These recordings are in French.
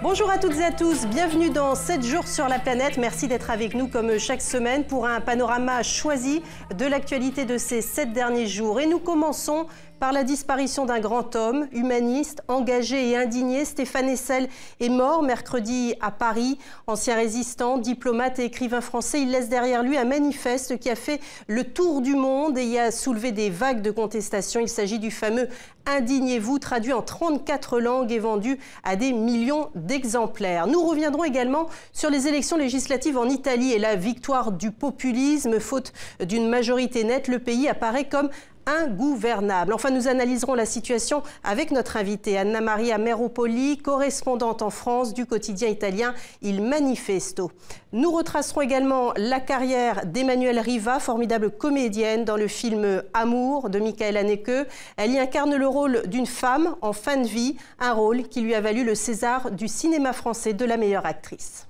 Bonjour à toutes et à tous, bienvenue dans 7 jours sur la planète. Merci d'être avec nous comme chaque semaine pour un panorama choisi de l'actualité de ces 7 derniers jours. Et nous commençons par la disparition d'un grand homme, humaniste, engagé et indigné. Stéphane Hessel est mort mercredi à Paris. Ancien résistant, diplomate et écrivain français, il laisse derrière lui un manifeste qui a fait le tour du monde et y a soulevé des vagues de contestation. Il s'agit du fameux « Indignez-vous », traduit en 34 langues et vendu à des millions d'exemplaires. Nous reviendrons également sur les élections législatives en Italie et la victoire du populisme. Faute d'une majorité nette, le pays apparaît comme ingouvernable. Enfin, nous analyserons la situation avec notre invitée Anna Maria Meropoli, correspondante en France du quotidien italien Il Manifesto. Nous retracerons également la carrière d'Emmanuelle Riva, formidable comédienne dans le film Amour de Michael Haneke. Elle y incarne le rôle d'une femme en fin de vie, un rôle qui lui a valu le César du cinéma français de la meilleure actrice.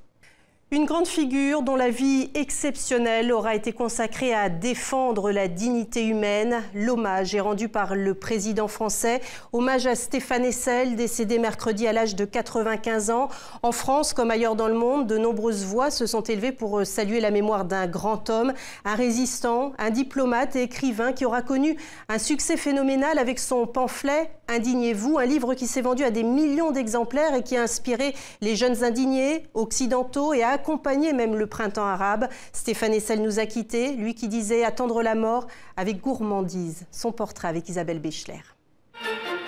Une grande figure dont la vie exceptionnelle aura été consacrée à défendre la dignité humaine. L'hommage est rendu par le président français. Hommage à Stéphane Hessel, décédé mercredi à l'âge de 95 ans. En France, comme ailleurs dans le monde, de nombreuses voix se sont élevées pour saluer la mémoire d'un grand homme, un résistant, un diplomate et écrivain qui aura connu un succès phénoménal avec son pamphlet « Indignez-vous », un livre qui s'est vendu à des millions d'exemplaires et qui a inspiré les jeunes indignés, occidentaux et a accompagné même le printemps arabe. Stéphane Hessel nous a quittés, lui qui disait attendre la mort avec gourmandise. Son portrait avec Isabelle Béchler.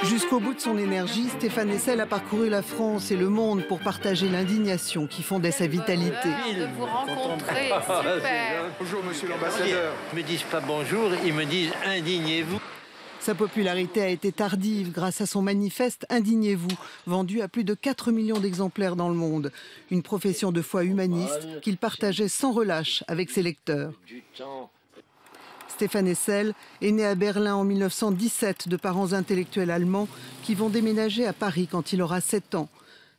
Jusqu'au bout de son énergie, Stéphane Hessel a parcouru la France et le monde pour partager l'indignation qui fondait sa vitalité. De vous rencontrer, super. Bonjour monsieur l'ambassadeur. Ils me disent pas bonjour, ils me disent indignez-vous. Sa popularité a été tardive grâce à son manifeste « Indignez-vous », vendu à plus de 4 millions d'exemplaires dans le monde. Une profession de foi humaniste qu'il partageait sans relâche avec ses lecteurs. Stéphane Hessel est né à Berlin en 1917 de parents intellectuels allemands qui vont déménager à Paris quand il aura 7 ans.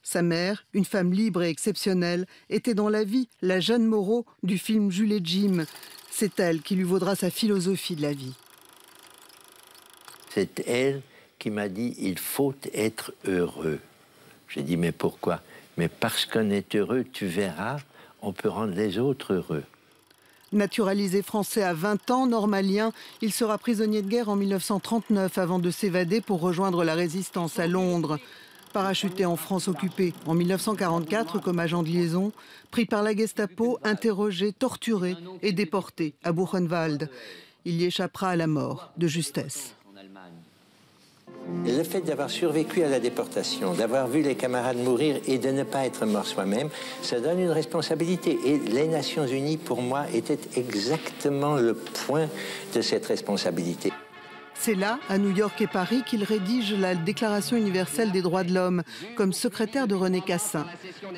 Sa mère, une femme libre et exceptionnelle, était dans la vie la Jeanne Moreau du film Jules et Jim. C'est elle qui lui vaudra sa philosophie de la vie. C'est elle qui m'a dit « il faut être heureux ». J'ai dit « mais pourquoi ?» Mais parce qu'on est heureux, tu verras, on peut rendre les autres heureux. Naturalisé français à 20 ans, normalien, il sera prisonnier de guerre en 1939 avant de s'évader pour rejoindre la résistance à Londres. Parachuté en France occupée en 1944 comme agent de liaison, pris par la Gestapo, interrogé, torturé et déporté à Buchenwald. Il y échappera à la mort de justesse. Le fait d'avoir survécu à la déportation, d'avoir vu les camarades mourir et de ne pas être mort soi-même, ça donne une responsabilité. Et les Nations Unies, pour moi, étaient exactement le point de cette responsabilité. C'est là, à New York et Paris, qu'il rédige la Déclaration universelle des droits de l'homme, comme secrétaire de René Cassin.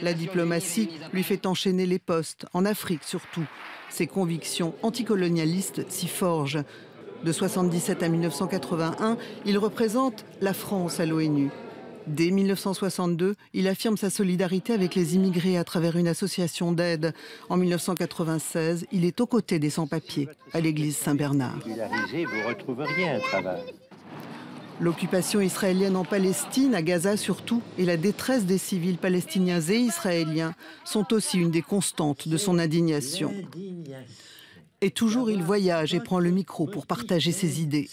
La diplomatie lui fait enchaîner les postes, en Afrique surtout. Ses convictions anticolonialistes s'y forgent. De 1977 à 1981, il représente la France à l'ONU. Dès 1962, il affirme sa solidarité avec les immigrés à travers une association d'aide. En 1996, il est aux côtés des sans-papiers à l'église Saint-Bernard. Vous retrouveriez un travail. L'occupation israélienne en Palestine, à Gaza surtout, et la détresse des civils palestiniens et israéliens sont aussi une des constantes de son indignation. Et toujours, il voyage et prend le micro pour partager ses idées.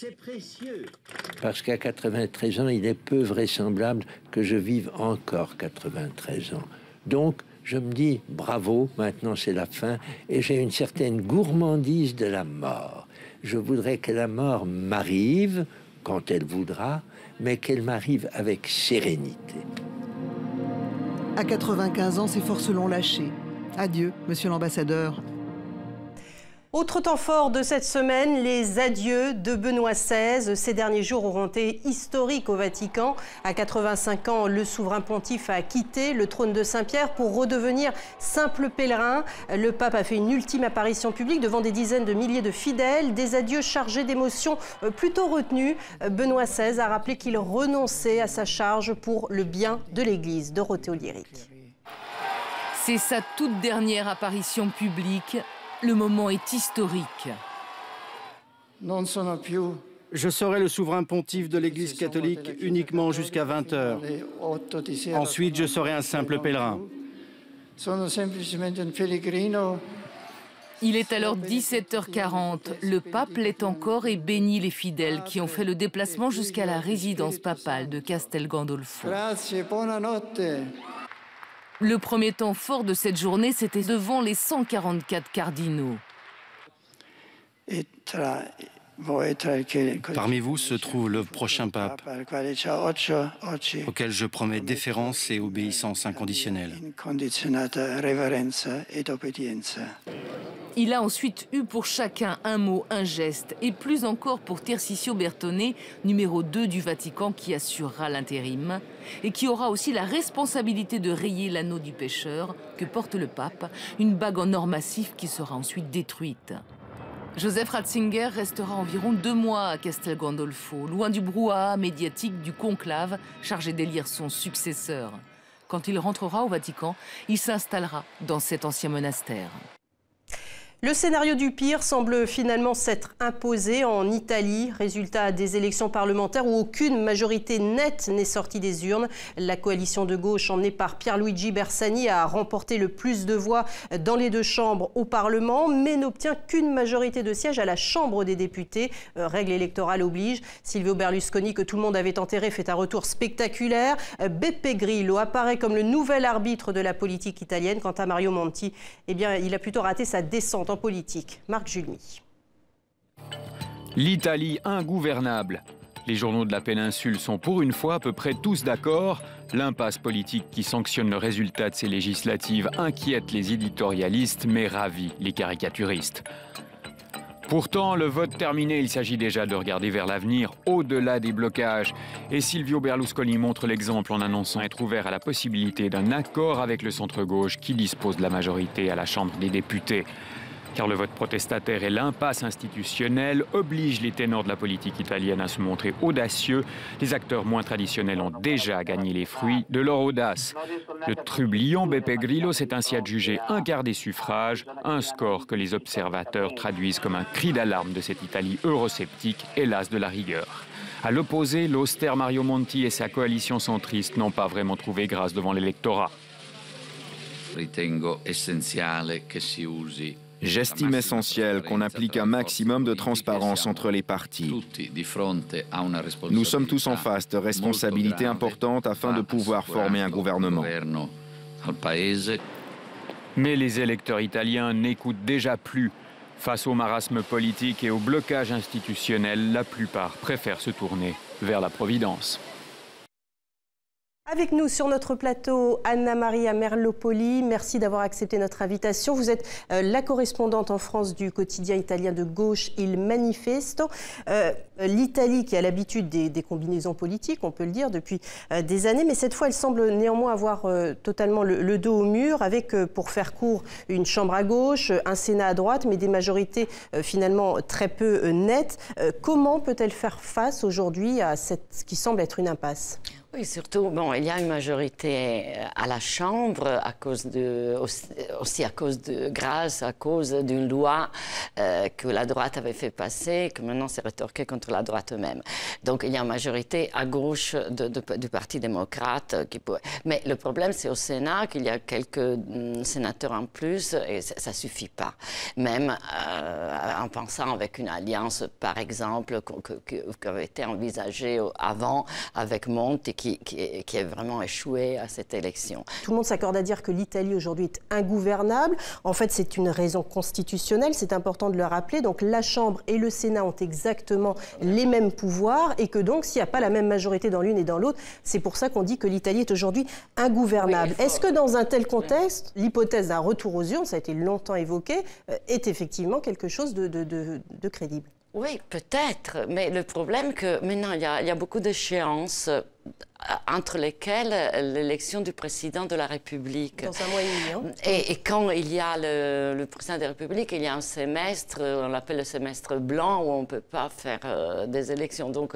Parce qu'à 93 ans, il est peu vraisemblable que je vive encore 93 ans. Donc, je me dis, bravo, maintenant c'est la fin, et j'ai une certaine gourmandise de la mort. Je voudrais que la mort m'arrive, quand elle voudra, mais qu'elle m'arrive avec sérénité. À 95 ans, ses forces l'ont lâché. Adieu, monsieur l'ambassadeur. Autre temps fort de cette semaine, les adieux de Benoît XVI. Ces derniers jours auront été historiques au Vatican. À 85 ans, le souverain pontife a quitté le trône de Saint-Pierre pour redevenir simple pèlerin. Le pape a fait une ultime apparition publique devant des dizaines de milliers de fidèles. Des adieux chargés d'émotions plutôt retenues. Benoît XVI a rappelé qu'il renonçait à sa charge pour le bien de l'Église. Dorothée Oliéric. C'est sa toute dernière apparition publique. Le moment est historique. Non sono più Je serai le souverain pontife de l'Église catholique uniquement jusqu'à 20 h. Ensuite, je serai un simple pèlerin. Il est alors 17h40. Le pape l'est encore et bénit les fidèles qui ont fait le déplacement jusqu'à la résidence papale de Castel Gandolfo. Le premier temps fort de cette journée, c'était devant les 144 cardinaux. Parmi vous se trouve le prochain pape, auquel je promets déférence et obéissance inconditionnelle. Il a ensuite eu pour chacun un mot, un geste, et plus encore pour Tercisio Bertone, numéro 2 du Vatican, qui assurera l'intérim, et qui aura aussi la responsabilité de rayer l'anneau du pécheur que porte le pape, une bague en or massif qui sera ensuite détruite. Joseph Ratzinger restera environ 2 mois à Castel Gandolfo, loin du brouhaha médiatique du conclave chargé d'élire son successeur. Quand il rentrera au Vatican, il s'installera dans cet ancien monastère. Le scénario du pire semble finalement s'être imposé en Italie. Résultat des élections parlementaires où aucune majorité nette n'est sortie des urnes. La coalition de gauche emmenée par Pierluigi Bersani a remporté le plus de voix dans les 2 chambres au Parlement, mais n'obtient qu'une majorité de sièges à la Chambre des députés. Règle électorale oblige. Silvio Berlusconi, que tout le monde avait enterré, fait un retour spectaculaire. Beppe Grillo apparaît comme le nouvel arbitre de la politique italienne. Quant à Mario Monti, eh bien, il a plutôt raté sa descente en politique. Marc Julmy. L'Italie ingouvernable. Les journaux de la péninsule sont pour une fois à peu près tous d'accord. L'impasse politique qui sanctionne le résultat de ces législatives inquiète les éditorialistes mais ravit les caricaturistes. Pourtant, le vote terminé, il s'agit déjà de regarder vers l'avenir, au-delà des blocages. Et Silvio Berlusconi montre l'exemple en annonçant être ouvert à la possibilité d'un accord avec le centre-gauche qui dispose de la majorité à la Chambre des députés. Car le vote protestataire et l'impasse institutionnelle obligent les ténors de la politique italienne à se montrer audacieux. Les acteurs moins traditionnels ont déjà gagné les fruits de leur audace. Le trublion Beppe Grillo s'est ainsi adjugé un quart des suffrages, un score que les observateurs traduisent comme un cri d'alarme de cette Italie eurosceptique, hélas de la rigueur. À l'opposé, l'austère Mario Monti et sa coalition centriste n'ont pas vraiment trouvé grâce devant l'électorat. J'estime essentiel qu'on applique un maximum de transparence entre les partis. Nous sommes tous en face de responsabilités importantes afin de pouvoir former un gouvernement. Mais les électeurs italiens n'écoutent déjà plus. Face au marasme politique et au blocage institutionnel, la plupart préfèrent se tourner vers la Providence. Avec nous sur notre plateau, Anna Maria Merlopoli. Merci d'avoir accepté notre invitation. Vous êtes la correspondante en France du quotidien italien de gauche Il Manifesto. L'Italie qui a l'habitude des combinaisons politiques, on peut le dire, depuis des années. Mais cette fois, elle semble néanmoins avoir totalement le dos au mur avec, pour faire court, une chambre à gauche, un Sénat à droite, mais des majorités finalement très peu nettes. Comment peut-elle faire face aujourd'hui à ce qui semble être une impasse ? Oui, surtout, bon, il y a une majorité à la Chambre aussi grâce à cause d'une loi que la droite avait fait passer, que maintenant c'est rétorqué contre la droite eux-mêmes. Donc il y a une majorité à gauche du Parti démocrate. Mais le problème, c'est au Sénat qu'il y a quelques sénateurs en plus et ça ne suffit pas. Même en pensant avec une alliance, par exemple, qui avait été envisagée avant avec Monti, qui a vraiment échoué à cette élection. Tout le monde s'accorde à dire que l'Italie aujourd'hui est ingouvernable. En fait, c'est une raison constitutionnelle, c'est important de le rappeler. Donc la Chambre et le Sénat ont exactement les mêmes pouvoirs et que donc s'il n'y a pas la même majorité dans l'une et dans l'autre, c'est pour ça qu'on dit que l'Italie est aujourd'hui ingouvernable. Oui, est-ce que dans un tel contexte, l'hypothèse d'un retour aux urnes, ça a été longtemps évoqué, est effectivement quelque chose de crédible ? Oui, peut-être, mais le problème que maintenant il y a beaucoup d'échéances entre lesquels l'élection du président de la République. Dans un mois et demi. Hein. Et quand il y a le président de la République, il y a un semestre, on l'appelle le semestre blanc, où on ne peut pas faire des élections. Donc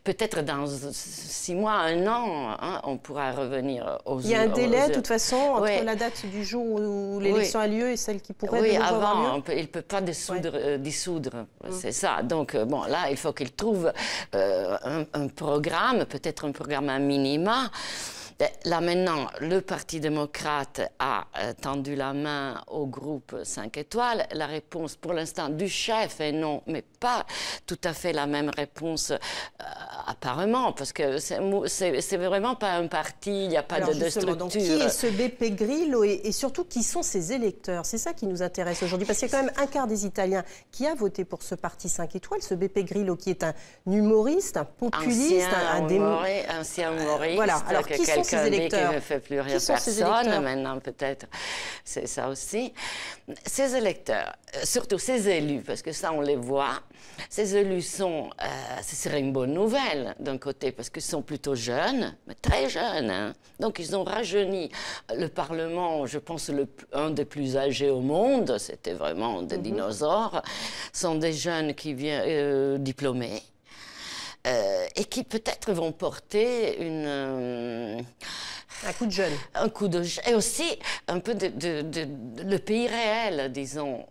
peut-être dans 6 mois, 1 an, hein, on pourra revenir aux... Il y a un délai, de toute façon, entre la date du jour où l'élection a lieu et celle qui pourrait oui, avoir lieu. avant, il ne peut pas dissoudre, c'est ça. Donc, bon, là, il faut qu'il trouve un programme, peut-être un programme à minima. Là, maintenant, le Parti démocrate a tendu la main au groupe 5 étoiles. La réponse, pour l'instant, du chef est non, mais pas tout à fait la même réponse, apparemment, parce que c'est vraiment pas un parti, il n'y a pas de structure. Donc, qui est ce Beppe Grillo et surtout, qui sont ses électeurs? C'est ça qui nous intéresse aujourd'hui, parce qu'il y a quand même un quart des Italiens qui a voté pour ce Parti 5 étoiles, ce Beppe Grillo, qui est un humoriste, un populiste, ancien humoriste. Voilà. Alors, qui sont ses électeurs? Qui ne fait plus rien personne, maintenant peut-être, c'est ça aussi. Ces électeurs, surtout ces élus, parce que ça on les voit, ces élus sont, ce serait une bonne nouvelle d'un côté, parce qu'ils sont plutôt jeunes, mais très jeunes, hein. Donc ils ont rajeuni le Parlement, je pense un des plus âgés au monde, c'était vraiment des dinosaures, sont des jeunes qui viennent diplômés. Et qui peut-être vont porter un coup de jeune. Un coup de jeune. Et aussi un peu le pays réel, disons.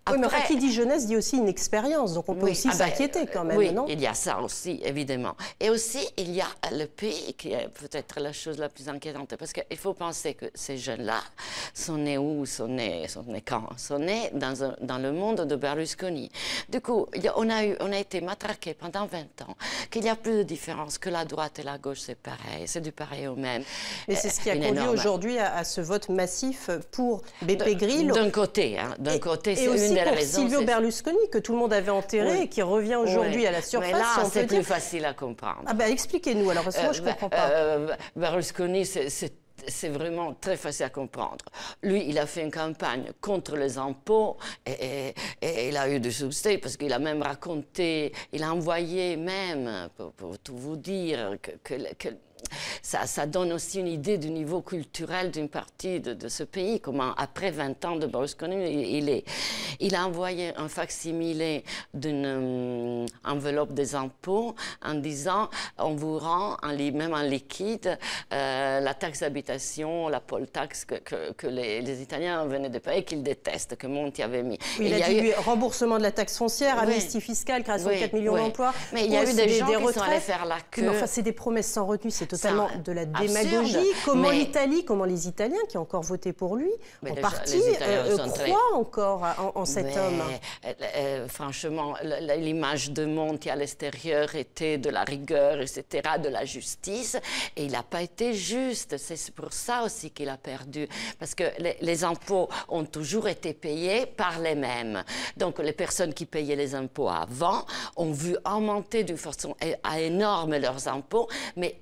Après, oui, mais qui dit jeunesse dit aussi une expérience, donc on peut aussi s'inquiéter quand même, non? Oui, il y a ça aussi, évidemment. Et aussi, il y a le pays qui est peut-être la chose la plus inquiétante, parce qu'il faut penser que ces jeunes-là sont nés où? Sont nés quand? Sont nés dans le monde de Berlusconi. Du coup, on a été matraqués pendant 20 ans, qu'il n'y a plus de différence, que la droite et la gauche, c'est pareil, c'est du pareil au même. Et c'est ce qui a conduit aujourd'hui à ce vote massif pour Beppe Grillo. D'un côté, hein, c'est une des raisons. Silvio Berlusconi, que tout le monde avait enterré et qui revient aujourd'hui à la surface. Mais là, c'est plus facile à comprendre. Ah ben, expliquez-nous, alors, parce que moi, je ne comprends pas. Berlusconi, c'est vraiment très facile à comprendre. Lui, il a fait une campagne contre les impôts et il a eu du succès parce qu'il a même raconté, il a envoyé même, pour tout vous dire, que ça donne aussi une idée du niveau culturel d'une partie de ce pays, comment après 20 ans de Berlusconi, il a envoyé un facsimilé d'une enveloppe des impôts en disant on vous rend même en liquide la taxe d'habitation, la poll tax que les Italiens venaient de payer, qu'ils détestent, que Monti avait mis. Oui, il a dit remboursement de la taxe foncière, amnistie fiscale, création de 4 millions d'emplois. Mais il y a eu des gens qui sont allés faire la queue. Mais enfin, c'est des promesses sans retenue, c'est totalement de la démagogie. Comment l'Italie, comment les Italiens qui ont encore voté pour lui, en partie, croient encore en cet homme? Franchement, l'image de Monti à l'extérieur était de la rigueur, etc., de la justice, et il n'a pas été juste. C'est pour ça aussi qu'il a perdu, parce que les impôts ont toujours été payés par les mêmes. Donc les personnes qui payaient les impôts avant ont vu augmenter d'une façon énorme leurs impôts, mais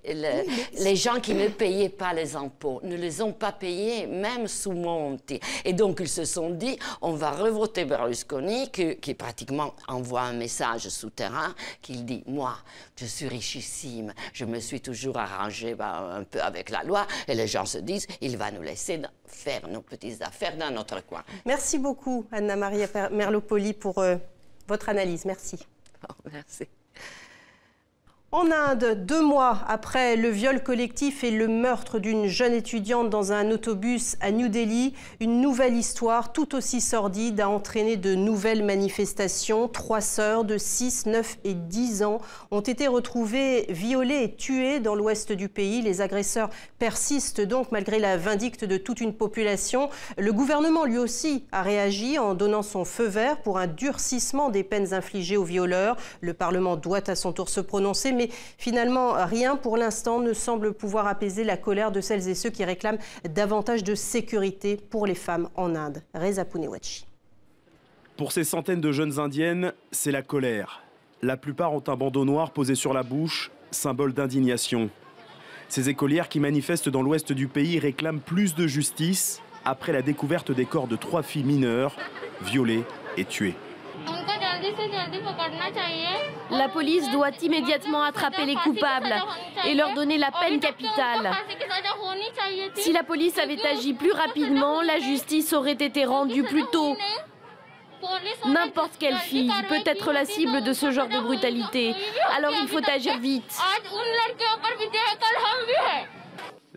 les gens qui ne payaient pas les impôts ne les ont pas payés, même sous Monti. Et donc, ils se sont dit, on va revoter Berlusconi, qui pratiquement envoie un message souterrain, qu'il dit, moi, je suis richissime, je me suis toujours arrangé un peu avec la loi, et les gens se disent, il va nous laisser faire nos petites affaires dans notre coin. Merci beaucoup, Anna Maria Merlopoli, pour votre analyse. Merci. Oh, merci. En Inde, 2 mois après le viol collectif et le meurtre d'une jeune étudiante dans un autobus à New Delhi, une nouvelle histoire tout aussi sordide a entraîné de nouvelles manifestations. 3 sœurs de 6, 9 et 10 ans ont été retrouvées violées et tuées dans l'ouest du pays. Les agresseurs persistent donc malgré la vindicte de toute une population. Le gouvernement lui aussi a réagi en donnant son feu vert pour un durcissement des peines infligées aux violeurs. Le Parlement doit à son tour se prononcer. Mais finalement, rien pour l'instant ne semble pouvoir apaiser la colère de celles et ceux qui réclament davantage de sécurité pour les femmes en Inde. Reza Punewachi. Pour ces centaines de jeunes indiennes, c'est la colère. La plupart ont un bandeau noir posé sur la bouche, symbole d'indignation. Ces écolières qui manifestent dans l'ouest du pays réclament plus de justice après la découverte des corps de 3 filles mineures, violées et tuées. La police doit immédiatement attraper les coupables et leur donner la peine capitale. Si la police avait agi plus rapidement, la justice aurait été rendue plus tôt. N'importe quelle fille peut être la cible de ce genre de brutalité. Alors il faut agir vite.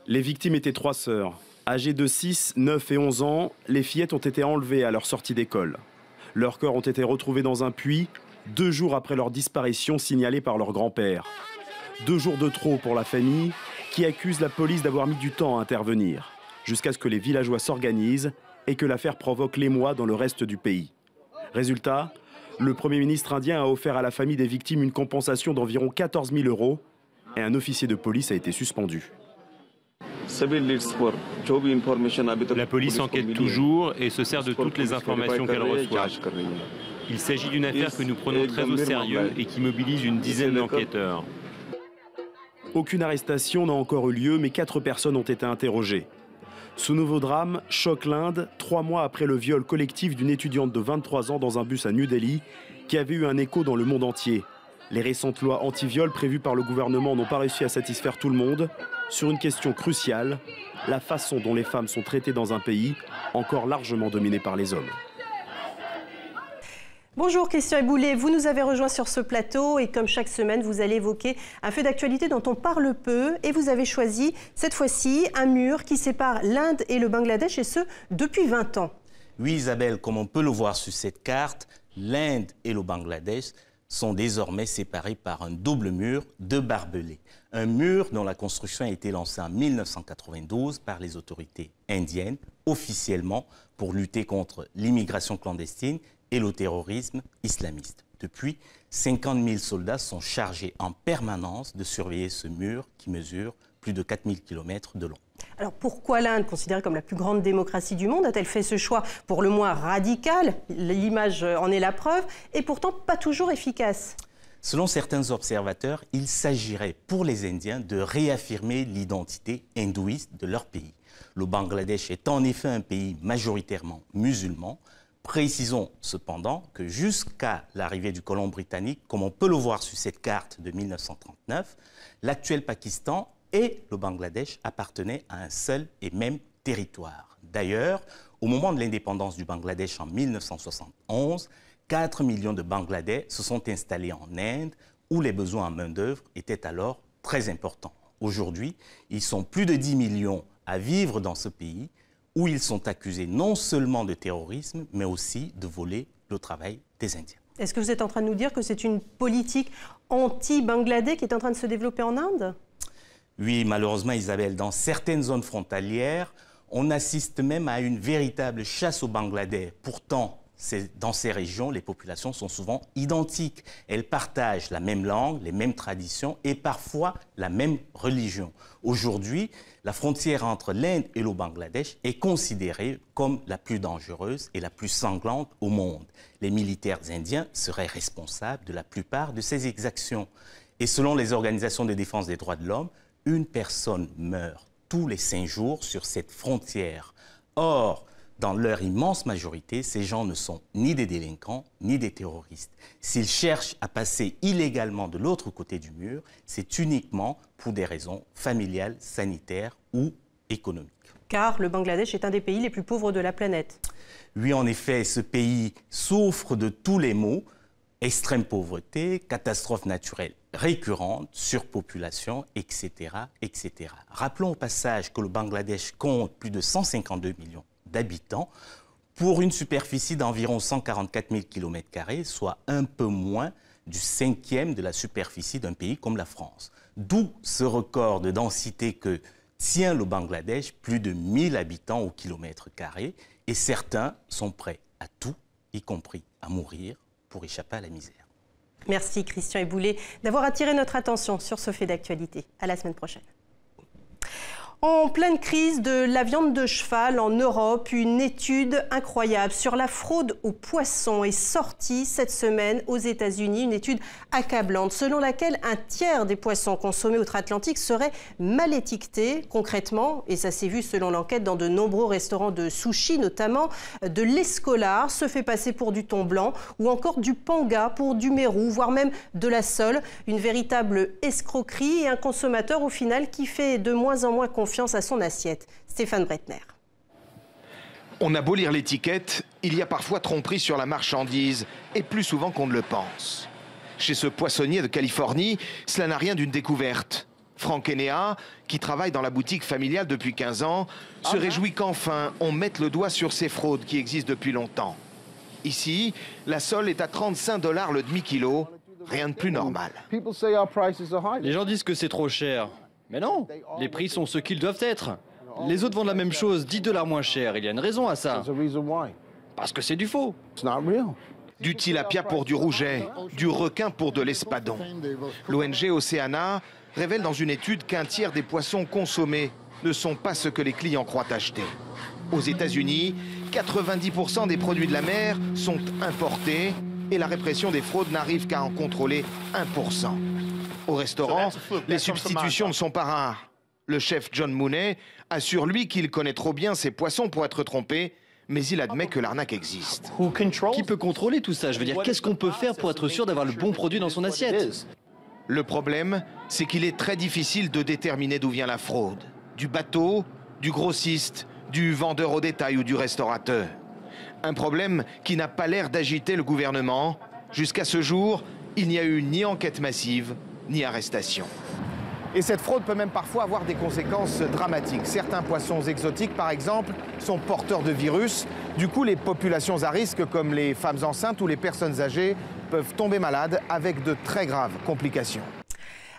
Les victimes étaient 3 sœurs. Âgées de 6, 9 et 11 ans, les fillettes ont été enlevées à leur sortie d'école. Leurs corps ont été retrouvés dans un puits 2 jours après leur disparition signalée par leur grand-père. 2 jours de trop pour la famille qui accuse la police d'avoir mis du temps à intervenir, jusqu'à ce que les villageois s'organisent et que l'affaire provoque l'émoi dans le reste du pays. Résultat, le Premier ministre indien a offert à la famille des victimes une compensation d'environ 14 000 € et un officier de police a été suspendu. La police enquête toujours et se sert de toutes les informations qu'elle reçoit. Il s'agit d'une affaire que nous prenons très au sérieux et qui mobilise une dizaine d'enquêteurs. Aucune arrestation n'a encore eu lieu, mais 4 personnes ont été interrogées. Ce nouveau drame choque l'Inde 3 mois après le viol collectif d'une étudiante de 23 ans dans un bus à New Delhi qui avait eu un écho dans le monde entier. Les récentes lois anti-viol prévues par le gouvernement n'ont pas réussi à satisfaire tout le monde sur une question cruciale, la façon dont les femmes sont traitées dans un pays encore largement dominé par les hommes. Bonjour Christian Éboulet, vous nous avez rejoint sur ce plateau et comme chaque semaine, vous allez évoquer un fait d'actualité dont on parle peu et vous avez choisi cette fois-ci un mur qui sépare l'Inde et le Bangladesh et ce depuis 20 ans. Oui Isabelle, comme on peut le voir sur cette carte, l'Inde et le Bangladesh sont désormais séparés par un double mur de barbelés. Un mur dont la construction a été lancée en 1992 par les autorités indiennes, officiellement pour lutter contre l'immigration clandestine et le terrorisme islamiste. Depuis, 50 000 soldats sont chargés en permanence de surveiller ce mur qui mesure plus de 4000 km de long. Alors pourquoi l'Inde, considérée comme la plus grande démocratie du monde, a-t-elle fait ce choix pour le moins radical? L'image en est la preuve, et pourtant pas toujours efficace. Selon certains observateurs, il s'agirait pour les Indiens de réaffirmer l'identité hindouiste de leur pays. Le Bangladesh est en effet un pays majoritairement musulman. Précisons cependant que jusqu'à l'arrivée du colon britannique, comme on peut le voir sur cette carte de 1939, l'actuel Pakistan et le Bangladesh appartenaient à un seul et même territoire. D'ailleurs, au moment de l'indépendance du Bangladesh en 1971, 4 millions de Bangladais se sont installés en Inde, où les besoins en main-d'œuvre étaient alors très importants. Aujourd'hui, ils sont plus de 10 millions à vivre dans ce pays, où ils sont accusés non seulement de terrorisme, mais aussi de voler le travail des Indiens. Est-ce que vous êtes en train de nous dire que c'est une politique anti-Bangladais qui est en train de se développer en Inde ? Oui, malheureusement, Isabelle, dans certaines zones frontalières, on assiste même à une véritable chasse aux Bangladais. Pourtant, dans ces régions, les populations sont souvent identiques. Elles partagent la même langue, les mêmes traditions et parfois la même religion. Aujourd'hui, la frontière entre l'Inde et le Bangladesh est considérée comme la plus dangereuse et la plus sanglante au monde. Les militaires indiens seraient responsables de la plupart de ces exactions. Et selon les organisations de défense des droits de l'homme, une personne meurt tous les 5 jours sur cette frontière. Or, dans leur immense majorité, ces gens ne sont ni des délinquants, ni des terroristes. S'ils cherchent à passer illégalement de l'autre côté du mur, c'est uniquement pour des raisons familiales, sanitaires ou économiques. Car le Bangladesh est un des pays les plus pauvres de la planète. Oui, en effet, ce pays souffre de tous les maux. Extrême pauvreté, catastrophes naturelles récurrentes, surpopulation, etc., etc. Rappelons au passage que le Bangladesh compte plus de 152 millions d'habitants pour une superficie d'environ 144 000 km², soit un peu moins du 5e de la superficie d'un pays comme la France. D'où ce record de densité que tient le Bangladesh, plus de 1000 habitants au kilomètre carré, et certains sont prêts à tout, y compris à mourir, pour échapper à la misère. Merci Christian Éboulet d'avoir attiré notre attention sur ce fait d'actualité. À la semaine prochaine. En pleine crise de la viande de cheval en Europe, une étude incroyable sur la fraude aux poissons est sortie cette semaine aux États-Unis. Une étude accablante selon laquelle un tiers des poissons consommés outre-Atlantique seraient mal étiquetés. Concrètement, et ça s'est vu selon l'enquête dans de nombreux restaurants de sushi, notamment de l'escolar se fait passer pour du thon blanc ou encore du panga pour du mérou, voire même de la sole. Une véritable escroquerie et un consommateur au final qui fait de moins en moins confiance à son assiette. Stéphane Breitner. On a beau lire l'étiquette, il y a parfois tromperie sur la marchandise, et plus souvent qu'on ne le pense. Chez ce poissonnier de Californie, cela n'a rien d'une découverte. Franck Enea, qui travaille dans la boutique familiale depuis 15 ans, se réjouit qu'enfin on mette le doigt sur ces fraudes qui existent depuis longtemps. Ici, la sole est à 35 $ le demi-kilo, rien de plus normal. Les gens disent que c'est trop cher. Mais non, les prix sont ce qu'ils doivent être. Les autres vendent la même chose 10 $ moins cher. Il y a une raison à ça. Parce que c'est du faux. Du tilapia pour du rouget, du requin pour de l'espadon. L'ONG Oceana révèle dans une étude qu'un tiers des poissons consommés ne sont pas ce que les clients croient acheter. Aux États-Unis, 90% des produits de la mer sont importés et la répression des fraudes n'arrive qu'à en contrôler 1%. Au restaurant, les substitutions ne sont pas rares. Le chef John Mooney assure lui qu'il connaît trop bien ses poissons pour être trompé, mais il admet que l'arnaque existe. Qui peut contrôler tout ça? Je veux dire, qu'est-ce qu'on peut faire pour être sûr d'avoir le bon produit dans son assiette? Le problème, c'est qu'il est très difficile de déterminer d'où vient la fraude. Du bateau, du grossiste, du vendeur au détail ou du restaurateur. Un problème qui n'a pas l'air d'agiter le gouvernement. Jusqu'à ce jour, il n'y a eu ni enquête massive, ni arrestation. Et cette fraude peut même parfois avoir des conséquences dramatiques. Certains poissons exotiques, par exemple, sont porteurs de virus. Du coup, les populations à risque, comme les femmes enceintes ou les personnes âgées, peuvent tomber malades avec de très graves complications.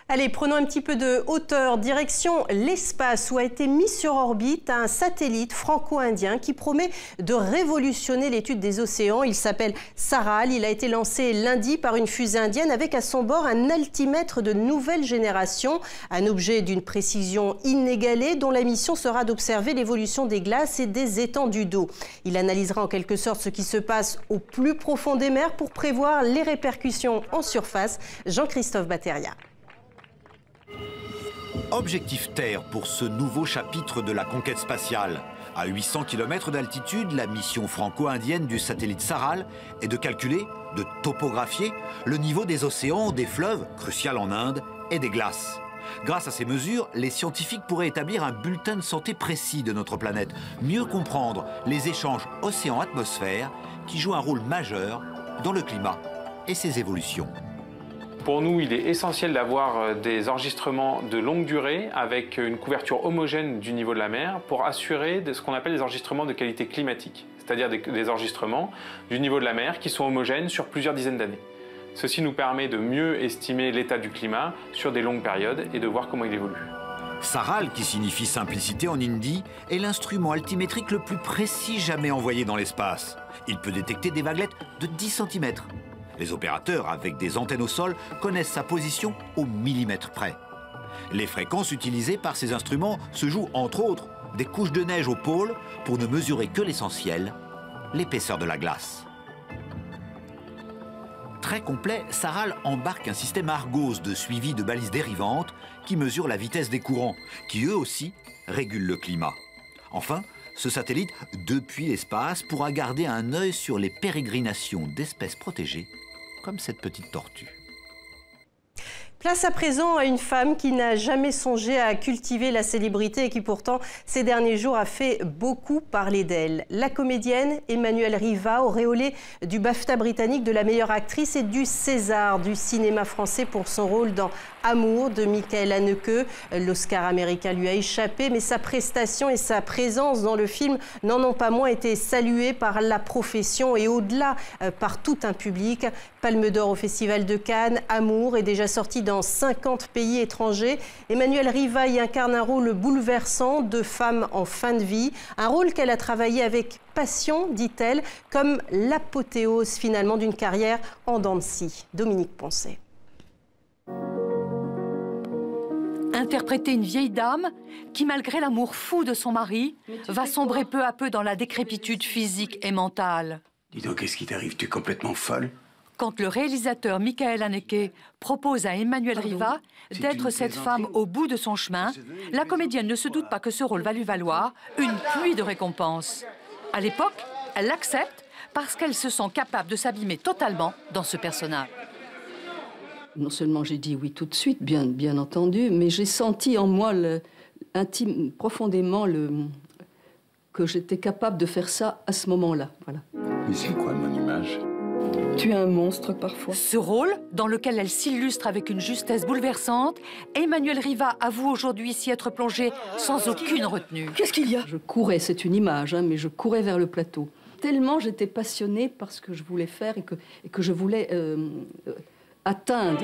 Allez, prenons un petit peu de hauteur, direction l'espace où a été mis sur orbite un satellite franco-indien qui promet de révolutionner l'étude des océans. Il s'appelle Saral, il a été lancé lundi par une fusée indienne avec à son bord un altimètre de nouvelle génération, un objet d'une précision inégalée dont la mission sera d'observer l'évolution des glaces et des étendues d'eau. Il analysera en quelque sorte ce qui se passe au plus profond des mers pour prévoir les répercussions en surface. Jean-Christophe Batteria. Objectif Terre pour ce nouveau chapitre de la conquête spatiale. À 800 km d'altitude, la mission franco-indienne du satellite Saral est de calculer, de topographier le niveau des océans, des fleuves, crucial en Inde, et des glaces. Grâce à ces mesures, les scientifiques pourraient établir un bulletin de santé précis de notre planète, mieux comprendre les échanges océan-atmosphère qui jouent un rôle majeur dans le climat et ses évolutions. Pour nous, il est essentiel d'avoir des enregistrements de longue durée avec une couverture homogène du niveau de la mer pour assurer ce qu'on appelle des enregistrements de qualité climatique, c'est-à-dire des enregistrements du niveau de la mer qui sont homogènes sur plusieurs dizaines d'années. Ceci nous permet de mieux estimer l'état du climat sur des longues périodes et de voir comment il évolue. Saral, qui signifie simplicité en hindi, est l'instrument altimétrique le plus précis jamais envoyé dans l'espace. Il peut détecter des vaguelettes de 10 cm. Les opérateurs, avec des antennes au sol, connaissent sa position au millimètre près. Les fréquences utilisées par ces instruments se jouent entre autres des couches de neige au pôle pour ne mesurer que l'essentiel, l'épaisseur de la glace. Très complet, Saral embarque un système Argos de suivi de balises dérivantes qui mesurent la vitesse des courants, qui eux aussi régulent le climat. Enfin, ce satellite, depuis l'espace, pourra garder un œil sur les pérégrinations d'espèces protégées, comme cette petite tortue. Place à présent à une femme qui n'a jamais songé à cultiver la célébrité et qui pourtant, ces derniers jours, a fait beaucoup parler d'elle. La comédienne Emmanuelle Riva, auréolée du BAFTA britannique de la meilleure actrice et du César du cinéma français pour son rôle dans Amour de Michael Haneke. L'Oscar américain lui a échappé, mais sa prestation et sa présence dans le film n'en ont pas moins été saluées par la profession et au-delà par tout un public. Palme d'Or au Festival de Cannes, Amour est déjà sorti dans 50 pays étrangers. Emmanuelle Riva y incarne un rôle bouleversant de femme en fin de vie, un rôle qu'elle a travaillé avec passion, dit-elle, comme l'apothéose finalement d'une carrière en dents de scie. Dominique Poncet. Interpréter une vieille dame qui, malgré l'amour fou de son mari, va sombrer peu à peu dans la décrépitude physique et mentale. Dis donc, qu'est-ce qui t'arrive? Tu es complètement folle? Quand le réalisateur Michael Haneke propose à Emmanuelle Riva d'être cette femme au bout de son chemin, la comédienne ne se doute pas que ce rôle va lui valoir une pluie de récompenses. À l'époque, elle l'accepte parce qu'elle se sent capable de s'abîmer totalement dans ce personnage. Non seulement j'ai dit oui tout de suite, bien entendu, mais j'ai senti en moi profondément que j'étais capable de faire ça à ce moment-là. Voilà. Mais c'est quoi mon image? Tu es un monstre parfois. Ce rôle, dans lequel elle s'illustre avec une justesse bouleversante, Emmanuelle Riva avoue aujourd'hui s'y être plongée sans aucune retenue. Qu'est-ce qu'il y a? Je courais, c'est une image, hein, mais je courais vers le plateau. Tellement j'étais passionnée par ce que je voulais faire et que je voulais atteindre.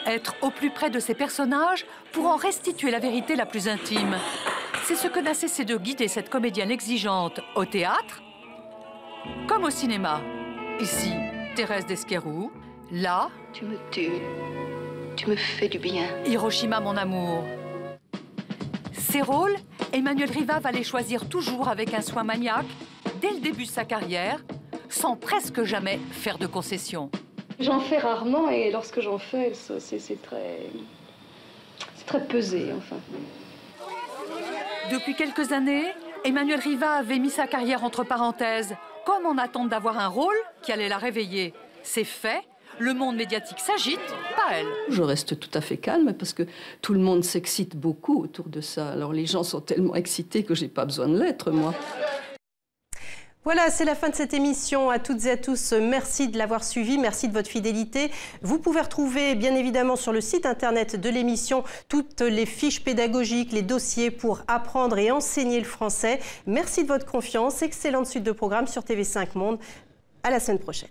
Être au plus près de ces personnages pour en restituer la vérité la plus intime. C'est ce que n'a cessé de guider cette comédienne exigeante au théâtre comme au cinéma. Ici, Thérèse d'Esquerroux. Là, tu me tues. Tu me fais du bien. Hiroshima, mon amour. Ces rôles, Emmanuelle Riva va les choisir toujours avec un soin maniaque, dès le début de sa carrière, sans presque jamais faire de concessions. J'en fais rarement et lorsque j'en fais, c'est très pesé, enfin. Depuis quelques années, Emmanuelle Riva avait mis sa carrière entre parenthèses, comme en attente d'avoir un rôle qui allait la réveiller. C'est fait, le monde médiatique s'agite, pas elle. Je reste tout à fait calme parce que tout le monde s'excite beaucoup autour de ça. Alors les gens sont tellement excités que j'ai pas besoin de l'être, moi. Voilà, c'est la fin de cette émission. À toutes et à tous, merci de l'avoir suivi, merci de votre fidélité. Vous pouvez retrouver bien évidemment sur le site internet de l'émission toutes les fiches pédagogiques, les dossiers pour apprendre et enseigner le français. Merci de votre confiance, excellente suite de programmes sur TV5 Monde. À la semaine prochaine.